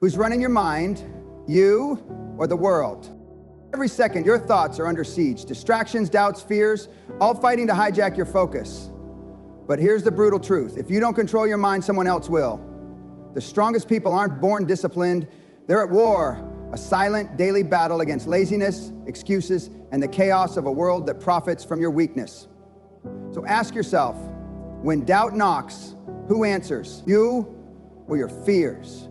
Who's running your mind, you or the world? Every second, your thoughts are under siege. Distractions, doubts, fears, all fighting to hijack your focus. But here's the brutal truth. If you don't control your mind, someone else will. The strongest people aren't born disciplined. They're at war, a silent daily battle against laziness, excuses, and the chaos of a world that profits from your weakness. So ask yourself, when doubt knocks, who answers? You or your fears?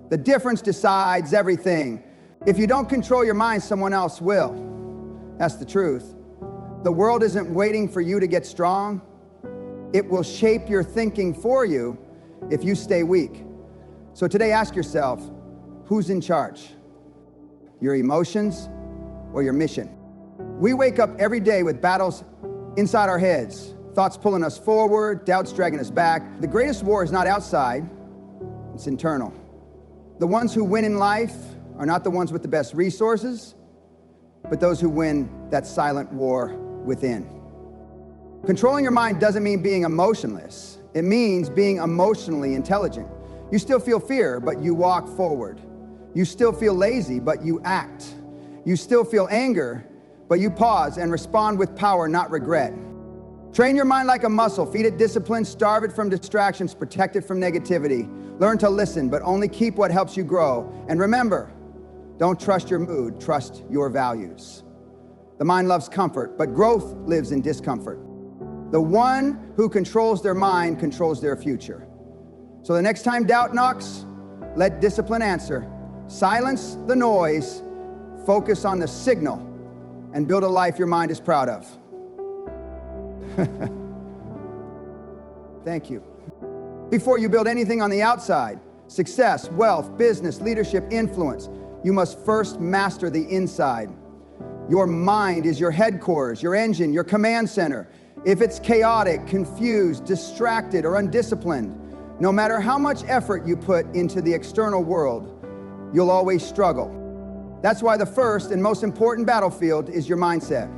The difference decides everything. If you don't control your mind, someone else will. That's the truth. The world isn't waiting for you to get strong. It will shape your thinking for you if you stay weak. So today, ask yourself, who's in charge? Your emotions or your mission? We wake up every day with battles inside our heads, thoughts pulling us forward, doubts dragging us back. The greatest war is not outside, it's internal. The ones who win in life are not the ones with the best resources, but those who win that silent war within. Controlling your mind doesn't mean being emotionless. It means being emotionally intelligent. You still feel fear, but you walk forward. You still feel lazy, but you act. You still feel anger, but you pause and respond with power, not regret. Train your mind like a muscle. Feed it discipline, starve it from distractions, protect it from negativity. Learn to listen, but only keep what helps you grow. And remember, don't trust your mood, trust your values. The mind loves comfort, but growth lives in discomfort. The one who controls their mind controls their future. So the next time doubt knocks, let discipline answer. Silence the noise, focus on the signal, and build a life your mind is proud of. Thank you. Before you build anything on the outside, success, wealth, business, leadership, influence, you must first master the inside. Your mind is your headquarters, your engine, your command center. If it's chaotic, confused, distracted, or undisciplined, no matter how much effort you put into the external world, you'll always struggle. That's why the first and most important battlefield is your mindset.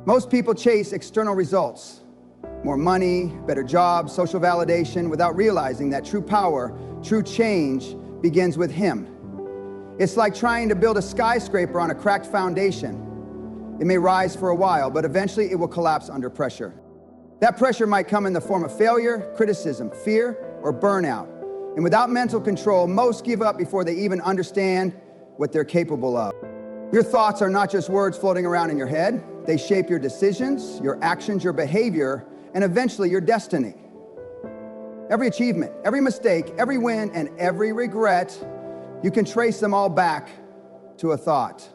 Most people chase external results, more money, better jobs, social validation, without realizing that true power, true change begins with him. It's like trying to build a skyscraper on a cracked foundation. It may rise for a while, but eventually it will collapse under pressure. That pressure might come in the form of failure, criticism, fear, or burnout. And without mental control, most give up before they even understand what they're capable of. Your thoughts are not just words floating around in your head. They shape your decisions, your actions, your behavior, and eventually your destiny. Every achievement, every mistake, every win, and every regret, you can trace them all back to a thought.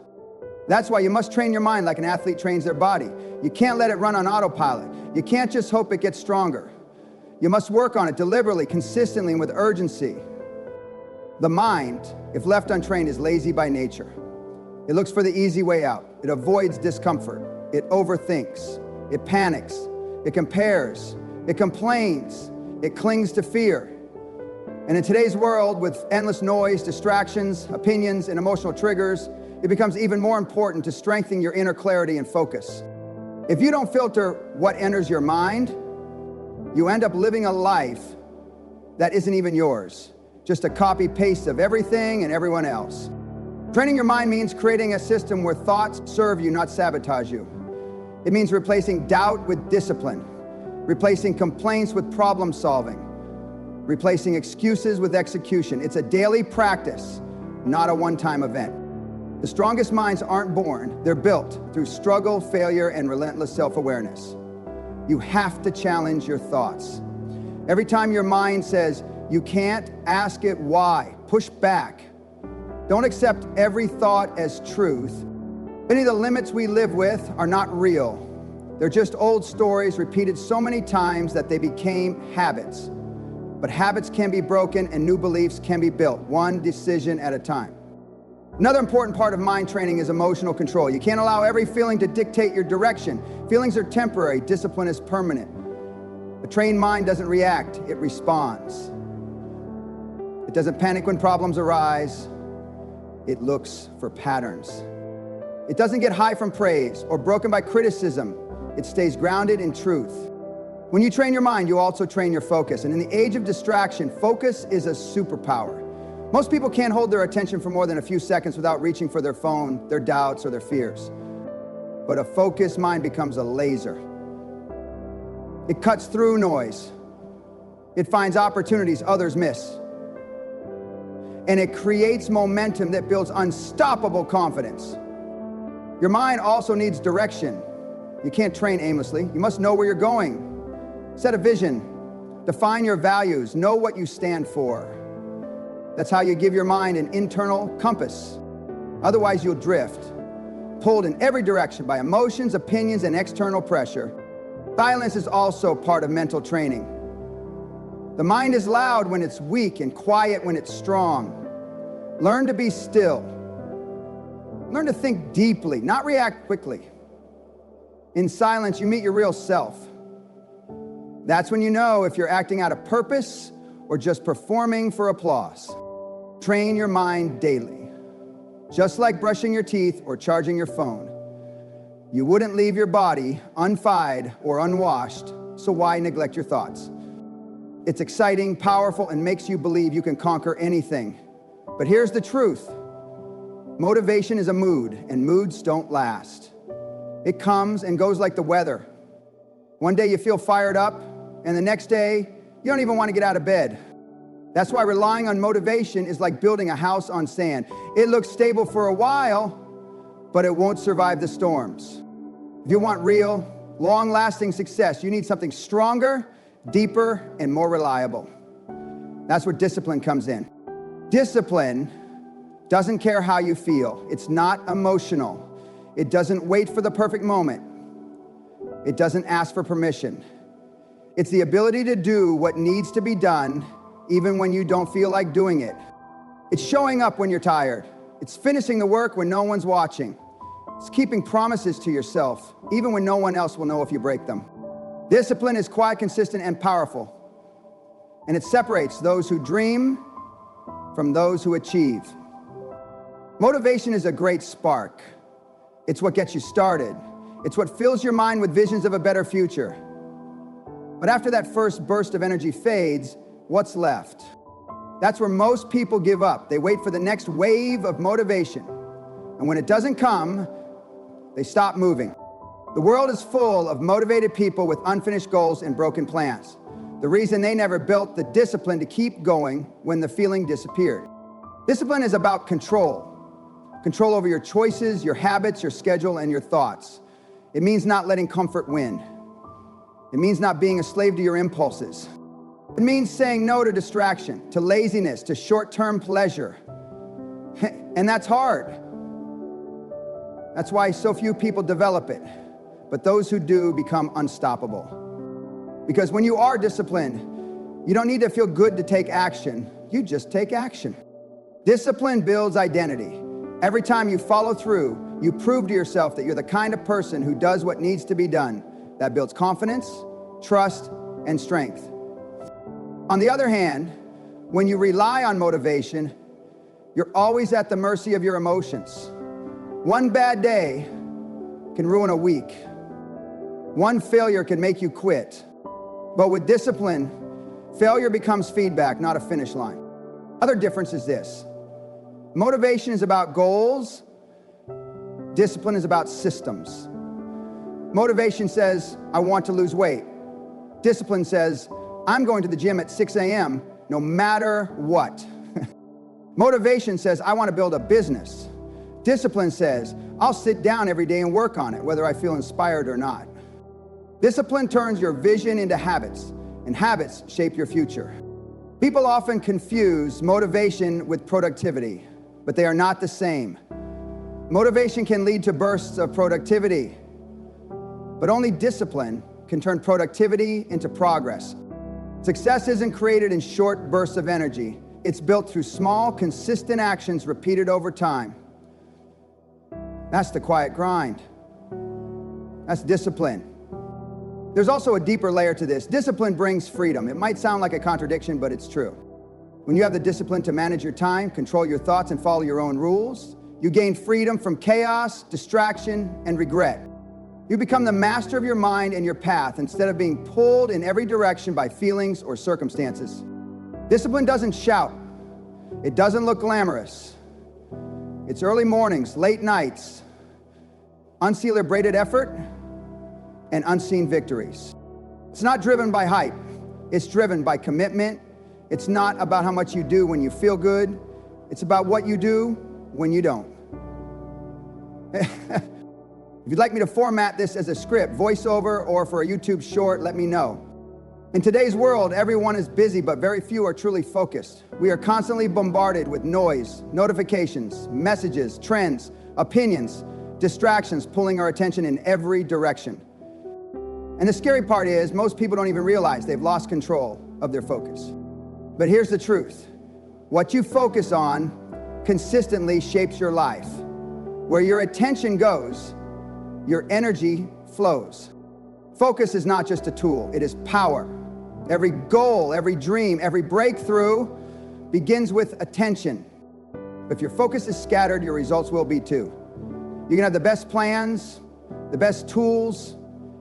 That's why you must train your mind like an athlete trains their body. You can't let it run on autopilot. You can't just hope it gets stronger. You must work on it deliberately, consistently, and with urgency. The mind, if left untrained, is lazy by nature. It looks for the easy way out. It avoids discomfort. It overthinks. It panics. It compares. It complains. It clings to fear. And in today's world, with endless noise, distractions, opinions, and emotional triggers, it becomes even more important to strengthen your inner clarity and focus. If you don't filter what enters your mind, you end up living a life that isn't even yours, just a copy-paste of everything and everyone else. Training your mind means creating a system where thoughts serve you, not sabotage you. It means replacing doubt with discipline, replacing complaints with problem solving, replacing excuses with execution. It's a daily practice, not a one-time event. The strongest minds aren't born, they're built through struggle, failure, and relentless self-awareness. You have to challenge your thoughts. Every time your mind says, you can't, ask it why. Push back. Don't accept every thought as truth. Many of the limits we live with are not real. They're just old stories repeated so many times that they became habits. But habits can be broken and new beliefs can be built, one decision at a time. Another important part of mind training is emotional control. You can't allow every feeling to dictate your direction. Feelings are temporary, discipline is permanent. A trained mind doesn't react, it responds. It doesn't panic when problems arise, it looks for patterns. It doesn't get high from praise or broken by criticism, it stays grounded in truth. When you train your mind, you also train your focus. And in the age of distraction, focus is a superpower. Most people can't hold their attention for more than a few seconds without reaching for their phone, their doubts, or their fears. But a focused mind becomes a laser. It cuts through noise. It finds opportunities others miss. And it creates momentum that builds unstoppable confidence. Your mind also needs direction. You can't train aimlessly. You must know where you're going. Set a vision. Define your values. Know what you stand for. That's how you give your mind an internal compass. Otherwise, you'll drift, pulled in every direction by emotions, opinions, and external pressure. Silence is also part of mental training. The mind is loud when it's weak and quiet when it's strong. Learn to be still. Learn to think deeply, not react quickly. In silence, you meet your real self. That's when you know if you're acting out of purpose or just performing for applause. Train your mind daily. Just like brushing your teeth or charging your phone. You wouldn't leave your body unfied or unwashed, so why neglect your thoughts? It's exciting, powerful, and makes you believe you can conquer anything. But here's the truth. Motivation is a mood, and moods don't last. It comes and goes like the weather. One day you feel fired up, and the next day, you don't even want to get out of bed. That's why relying on motivation is like building a house on sand. It looks stable for a while, but it won't survive the storms. If you want real, long-lasting success, you need something stronger, deeper, and more reliable. That's where discipline comes in. Discipline doesn't care how you feel. It's not emotional. It doesn't wait for the perfect moment. It doesn't ask for permission. It's the ability to do what needs to be done even when you don't feel like doing it. It's showing up when you're tired. It's finishing the work when no one's watching. It's keeping promises to yourself, even when no one else will know if you break them. Discipline is quiet, consistent, and powerful. And it separates those who dream from those who achieve. Motivation is a great spark. It's what gets you started. It's what fills your mind with visions of a better future. But after that first burst of energy fades, what's left? That's where most people give up. They wait for the next wave of motivation. And when it doesn't come, they stop moving. The world is full of motivated people with unfinished goals and broken plans. The reason they never built the discipline to keep going when the feeling disappeared. Discipline is about control. Control over your choices, your habits, your schedule, and your thoughts. It means not letting comfort win. It means not being a slave to your impulses. It means saying no to distraction, to laziness, to short-term pleasure. And that's hard. That's why so few people develop it. But those who do become unstoppable. Because when you are disciplined, you don't need to feel good to take action. You just take action. Discipline builds identity. Every time you follow through, you prove to yourself that you're the kind of person who does what needs to be done. That builds confidence, trust, and strength. On the other hand, when you rely on motivation, you're always at the mercy of your emotions. One bad day can ruin a week. One failure can make you quit. But with discipline, failure becomes feedback, not a finish line. Other difference is this. Motivation is about goals. Discipline is about systems. Motivation says, I want to lose weight. Discipline says, I'm going to the gym at 6 a.m. no matter what. Motivation says, I want to build a business. Discipline says, I'll sit down every day and work on it, whether I feel inspired or not. Discipline turns your vision into habits, and habits shape your future. People often confuse motivation with productivity, but they are not the same. Motivation can lead to bursts of productivity, but only discipline can turn productivity into progress. Success isn't created in short bursts of energy. It's built through small, consistent actions repeated over time. That's the quiet grind. That's discipline. There's also a deeper layer to this. Discipline brings freedom. It might sound like a contradiction, but it's true. When you have the discipline to manage your time, control your thoughts, and follow your own rules, you gain freedom from chaos, distraction, and regret. You become the master of your mind and your path instead of being pulled in every direction by feelings or circumstances. Discipline doesn't shout. It doesn't look glamorous. It's early mornings, late nights, uncelebrated effort, and unseen victories. It's not driven by hype. It's driven by commitment. It's not about how much you do when you feel good. It's about what you do when you don't. If you'd like me to format this as a script, voiceover, or for a YouTube short, let me know. In today's world, everyone is busy, but very few are truly focused. We are constantly bombarded with noise, notifications, messages, trends, opinions, distractions pulling our attention in every direction. And the scary part is, most people don't even realize they've lost control of their focus. But here's the truth. What you focus on consistently shapes your life. Where your attention goes, your energy flows. Focus is not just a tool, it is power. Every goal, every dream, every breakthrough begins with attention. If your focus is scattered, your results will be too. You can have the best plans, the best tools,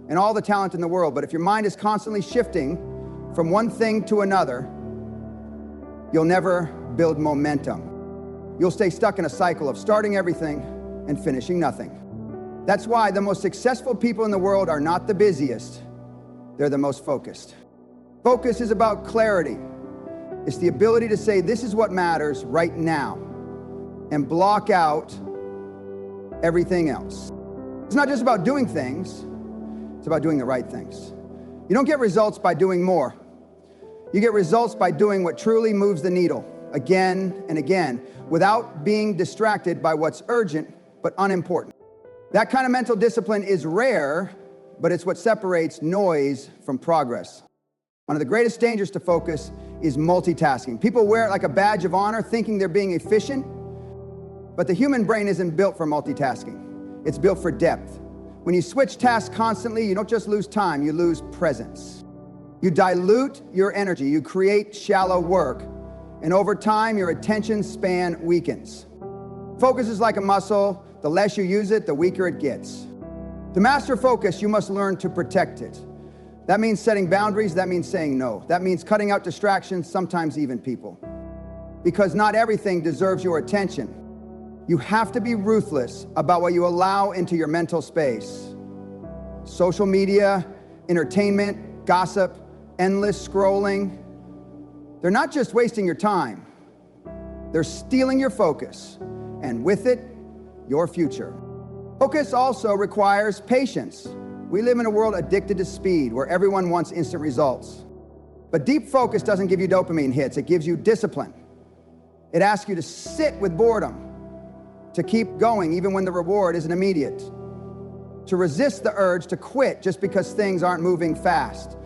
and all the talent in the world, but if your mind is constantly shifting from one thing to another, you'll never build momentum. You'll stay stuck in a cycle of starting everything and finishing nothing. That's why the most successful people in the world are not the busiest, they're the most focused. Focus is about clarity. It's the ability to say, this is what matters right now, and block out everything else. It's not just about doing things, it's about doing the right things. You don't get results by doing more. You get results by doing what truly moves the needle again and again, without being distracted by what's urgent but unimportant. That kind of mental discipline is rare, but it's what separates noise from progress. One of the greatest dangers to focus is multitasking. People wear it like a badge of honor, thinking they're being efficient, but the human brain isn't built for multitasking. It's built for depth. When you switch tasks constantly, you don't just lose time, you lose presence. You dilute your energy, you create shallow work, and over time, your attention span weakens. Focus is like a muscle. The less you use it, the weaker it gets. To master focus, you must learn to protect it. That means setting boundaries, that means saying no. That means cutting out distractions, sometimes even people. Because not everything deserves your attention. You have to be ruthless about what you allow into your mental space. Social media, entertainment, gossip, endless scrolling. They're not just wasting your time. They're stealing your focus, and with it, your future. Focus also requires patience. We live in a world addicted to speed, where everyone wants instant results. But deep focus doesn't give you dopamine hits, it gives you discipline. It asks you to sit with boredom, to keep going even when the reward isn't immediate, to resist the urge to quit just because things aren't moving fast.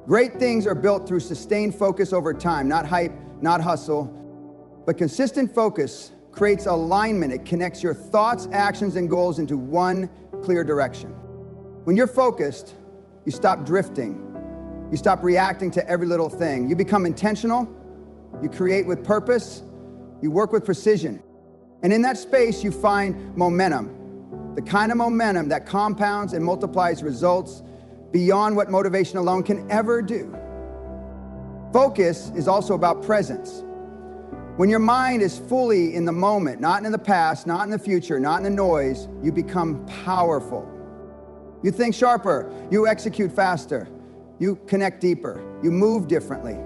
Great things are built through sustained focus over time, not hype, not hustle, but consistent focus creates alignment. It connects your thoughts, actions, and goals into one clear direction. When you're focused, you stop drifting. You stop reacting to every little thing. You become intentional. You create with purpose. You work with precision. And in that space, you find momentum. The kind of momentum that compounds and multiplies results beyond what motivation alone can ever do. Focus is also about presence. When your mind is fully in the moment, not in the past, not in the future, not in the noise, you become powerful. You think sharper, you execute faster, you connect deeper, you move differently.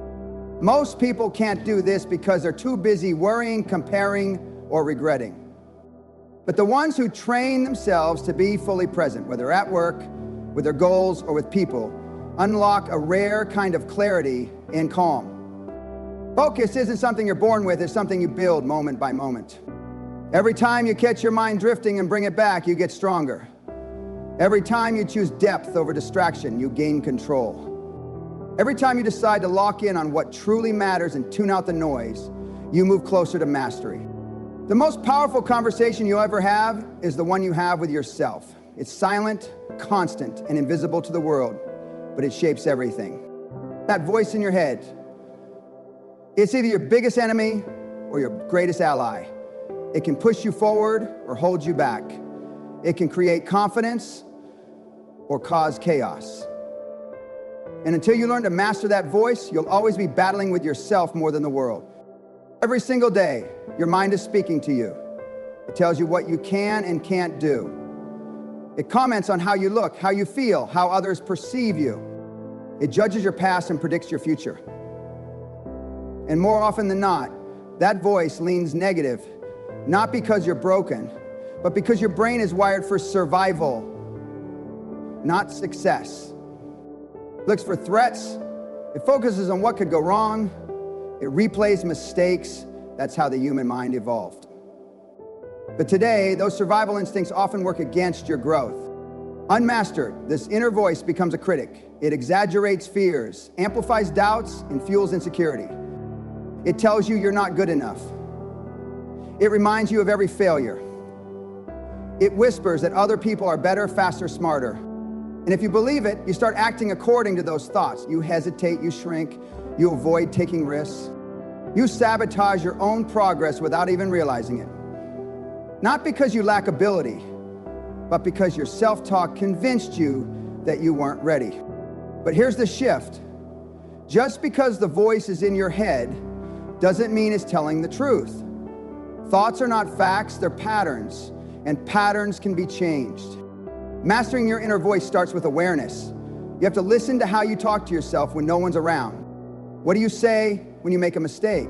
Most people can't do this because they're too busy worrying, comparing, or regretting. But the ones who train themselves to be fully present, whether at work, with their goals, or with people, unlock a rare kind of clarity and calm. Focus isn't something you're born with, it's something you build moment by moment. Every time you catch your mind drifting and bring it back, you get stronger. Every time you choose depth over distraction, you gain control. Every time you decide to lock in on what truly matters and tune out the noise, you move closer to mastery. The most powerful conversation you'll ever have is the one you have with yourself. It's silent, constant, and invisible to the world, but it shapes everything. That voice in your head, it's either your biggest enemy or your greatest ally. It can push you forward or hold you back. It can create confidence or cause chaos. And until you learn to master that voice, you'll always be battling with yourself more than the world. Every single day, your mind is speaking to you. It tells you what you can and can't do. It comments on how you look, how you feel, how others perceive you. It judges your past and predicts your future. And more often than not, that voice leans negative, not because you're broken, but because your brain is wired for survival, not success. It looks for threats. It focuses on what could go wrong. It replays mistakes. That's how the human mind evolved. But today, those survival instincts often work against your growth. Unmastered, this inner voice becomes a critic. It exaggerates fears, amplifies doubts, and fuels insecurity. It tells you you're not good enough. It reminds you of every failure. It whispers that other people are better, faster, smarter. And if you believe it, you start acting according to those thoughts. You hesitate, you shrink, you avoid taking risks. You sabotage your own progress without even realizing it. Not because you lack ability, but because your self-talk convinced you that you weren't ready. But here's the shift. Just because the voice is in your head doesn't mean it's telling the truth. Thoughts are not facts, they're patterns, and patterns can be changed. Mastering your inner voice starts with awareness. You have to listen to how you talk to yourself when no one's around. What do you say when you make a mistake?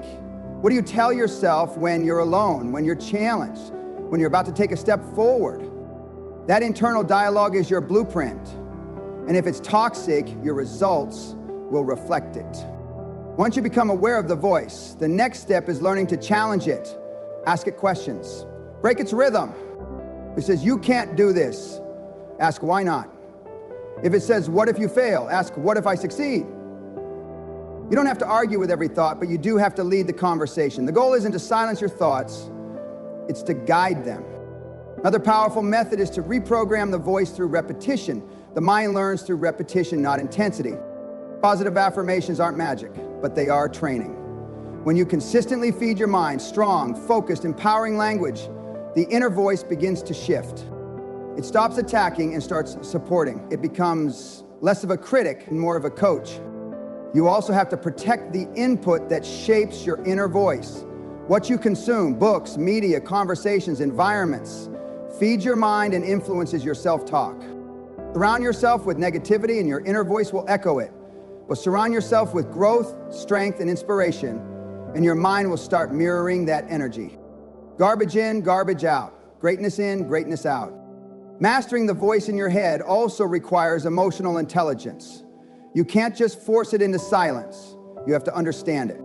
What do you tell yourself when you're alone, when you're challenged, when you're about to take a step forward? That internal dialogue is your blueprint. And if it's toxic, your results will reflect it. Once you become aware of the voice, the next step is learning to challenge it. Ask it questions. Break its rhythm. If it says, you can't do this, ask why not. If it says, what if you fail? Ask, what if I succeed? You don't have to argue with every thought, but you do have to lead the conversation. The goal isn't to silence your thoughts, it's to guide them. Another powerful method is to reprogram the voice through repetition. The mind learns through repetition, not intensity. Positive affirmations aren't magic, but they are training. When you consistently feed your mind strong, focused, empowering language, the inner voice begins to shift. It stops attacking and starts supporting. It becomes less of a critic and more of a coach. You also have to protect the input that shapes your inner voice. What you consume, books, media, conversations, environments, feeds your mind and influences your self-talk. Surround yourself with negativity and your inner voice will echo it. But surround yourself with growth, strength, and inspiration, and your mind will start mirroring that energy. Garbage in, garbage out. Greatness in, greatness out. Mastering the voice in your head also requires emotional intelligence. You can't just force it into silence. You have to understand it.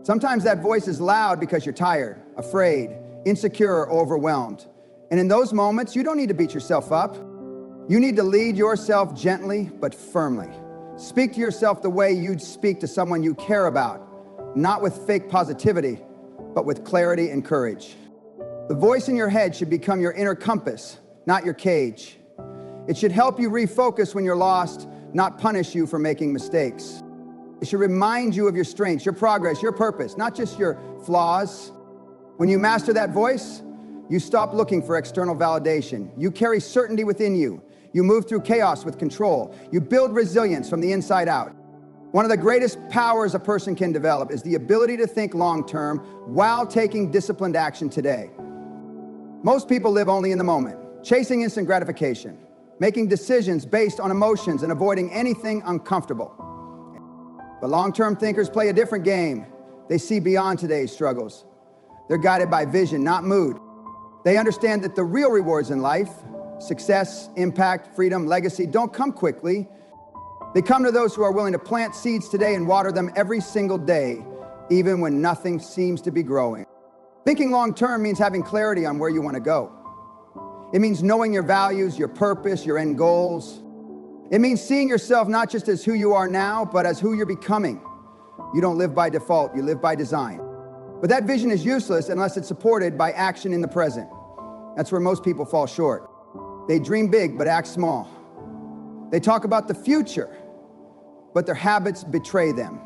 Sometimes that voice is loud because you're tired, afraid, insecure, or overwhelmed. And in those moments, you don't need to beat yourself up. You need to lead yourself gently but firmly. Speak to yourself the way you'd speak to someone you care about, not with fake positivity, but with clarity and courage. The voice in your head should become your inner compass, not your cage. It should help you refocus when you're lost, not punish you for making mistakes. It should remind you of your strengths, your progress, your purpose, not just your flaws. When you master that voice, you stop looking for external validation. You carry certainty within you. You move through chaos with control. You build resilience from the inside out. One of the greatest powers a person can develop is the ability to think long-term while taking disciplined action today. Most people live only in the moment, chasing instant gratification, making decisions based on emotions and avoiding anything uncomfortable. But long-term thinkers play a different game. They see beyond today's struggles. They're guided by vision, not mood. They understand that the real rewards in life, success, impact, freedom, legacy, don't come quickly. They come to those who are willing to plant seeds today and water them every single day, even when nothing seems to be growing. Thinking long-term means having clarity on where you want to go. It means knowing your values, your purpose, your end goals. It means seeing yourself not just as who you are now, but as who you're becoming. You don't live by default, you live by design. But that vision is useless unless it's supported by action in the present. That's where most people fall short. They dream big, but act small. They talk about the future, but their habits betray them.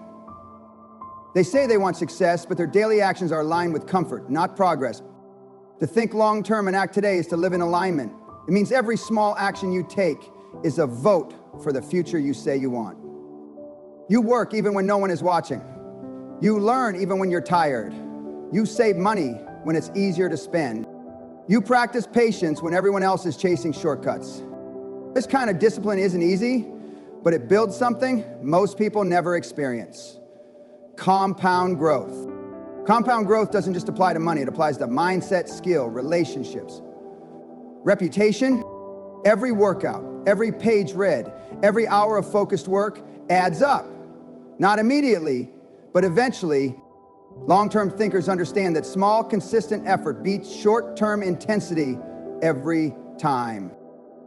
They say they want success, but their daily actions are aligned with comfort, not progress. To think long-term and act today is to live in alignment. It means every small action you take is a vote for the future you say you want. You work even when no one is watching. You learn even when you're tired. You save money when it's easier to spend. You practice patience when everyone else is chasing shortcuts. This kind of discipline isn't easy, but it builds something most people never experience: compound growth. Compound growth doesn't just apply to money, it applies to mindset, skill, relationships, reputation. Every workout, every page read, every hour of focused work adds up. Not immediately, but eventually. Long-term thinkers understand that small, consistent effort beats short-term intensity every time.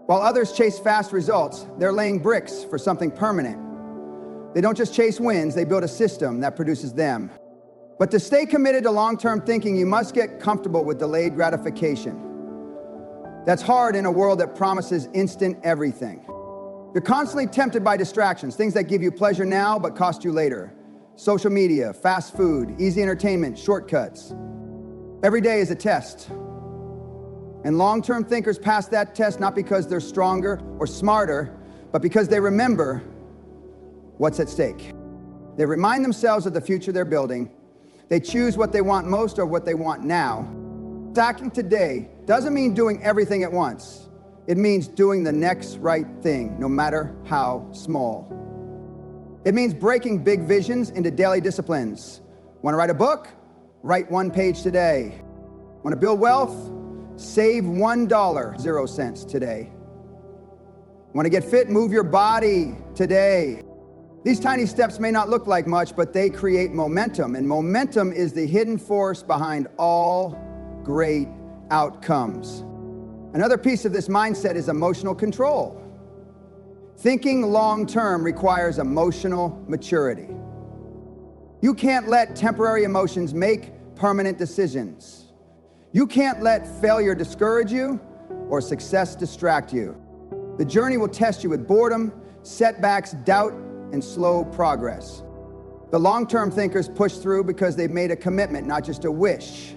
While others chase fast results, they're laying bricks for something permanent. They don't just chase wins, they build a system that produces them. But to stay committed to long-term thinking, you must get comfortable with delayed gratification. That's hard in a world that promises instant everything. You're constantly tempted by distractions, things that give you pleasure now but cost you later. Social media, fast food, easy entertainment, shortcuts. Every day is a test. And long-term thinkers pass that test not because they're stronger or smarter, but because they remember what's at stake. They remind themselves of the future they're building. They choose what they want most or what they want now. Acting today doesn't mean doing everything at once. It means doing the next right thing, no matter how small. It means breaking big visions into daily disciplines. Want to write a book? Write 1 page today. Want to build wealth? Save $1.00 today. Want to get fit? Move your body today. These tiny steps may not look like much, but they create momentum, and momentum is the hidden force behind all great outcomes. Another piece of this mindset is emotional control. Thinking long-term requires emotional maturity. You can't let temporary emotions make permanent decisions. You can't let failure discourage you or success distract you. The journey will test you with boredom, setbacks, doubt, and slow progress. The long-term thinkers push through because they've made a commitment, not just a wish.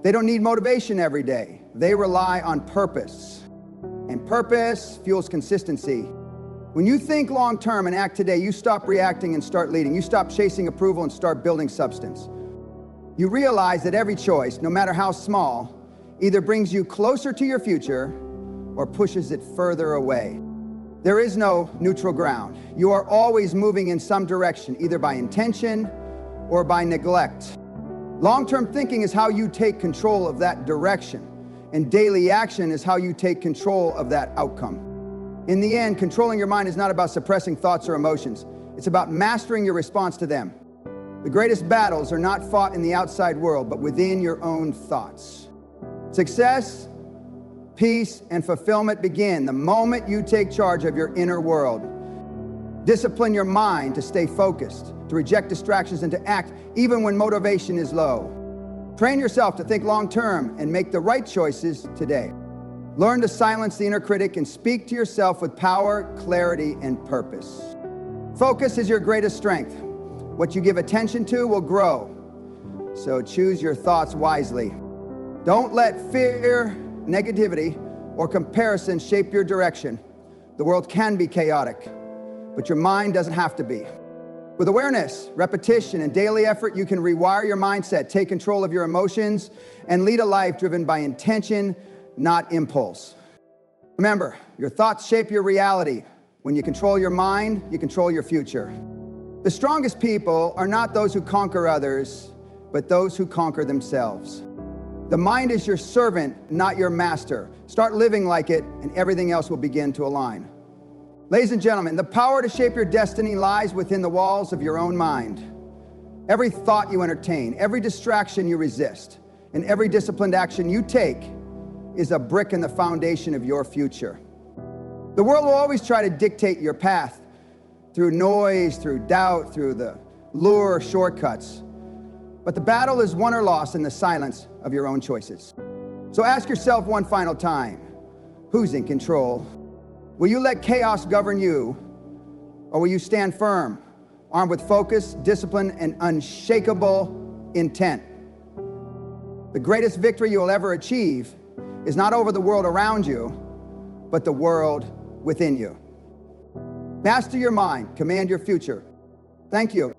They don't need motivation every day. They rely on purpose. And purpose fuels consistency. When you think long-term and act today, you stop reacting and start leading. You stop chasing approval and start building substance. You realize that every choice, no matter how small, either brings you closer to your future or pushes it further away. There is no neutral ground. You are always moving in some direction, either by intention or by neglect. Long-term thinking is how you take control of that direction, and daily action is how you take control of that outcome. In the end, controlling your mind is not about suppressing thoughts or emotions. It's about mastering your response to them. The greatest battles are not fought in the outside world, but within your own thoughts. Success, peace, and fulfillment begin the moment you take charge of your inner world. Discipline your mind to stay focused, to reject distractions, and to act even when motivation is low. Train yourself to think long-term and make the right choices today. Learn to silence the inner critic and speak to yourself with power, clarity, and purpose. Focus is your greatest strength. What you give attention to will grow. So choose your thoughts wisely. Don't let fear, negativity, or comparison shape your direction. The world can be chaotic, but your mind doesn't have to be. With awareness, repetition, and daily effort, you can rewire your mindset, take control of your emotions, and lead a life driven by intention, not impulse. Remember, your thoughts shape your reality. When you control your mind, you control your future. The strongest people are not those who conquer others, but those who conquer themselves. The mind is your servant, not your master. Start living like it, and everything else will begin to align. Ladies and gentlemen, the power to shape your destiny lies within the walls of your own mind. Every thought you entertain, every distraction you resist, and every disciplined action you take is a brick in the foundation of your future. The world will always try to dictate your path through noise, through doubt, through the lure of shortcuts. But the battle is won or lost in the silence of your own choices. So ask yourself one final time, who's in control? Will you let chaos govern you, or will you stand firm, armed with focus, discipline, and unshakable intent? The greatest victory you will ever achieve is not over the world around you, but the world within you. Master your mind, command your future. Thank you.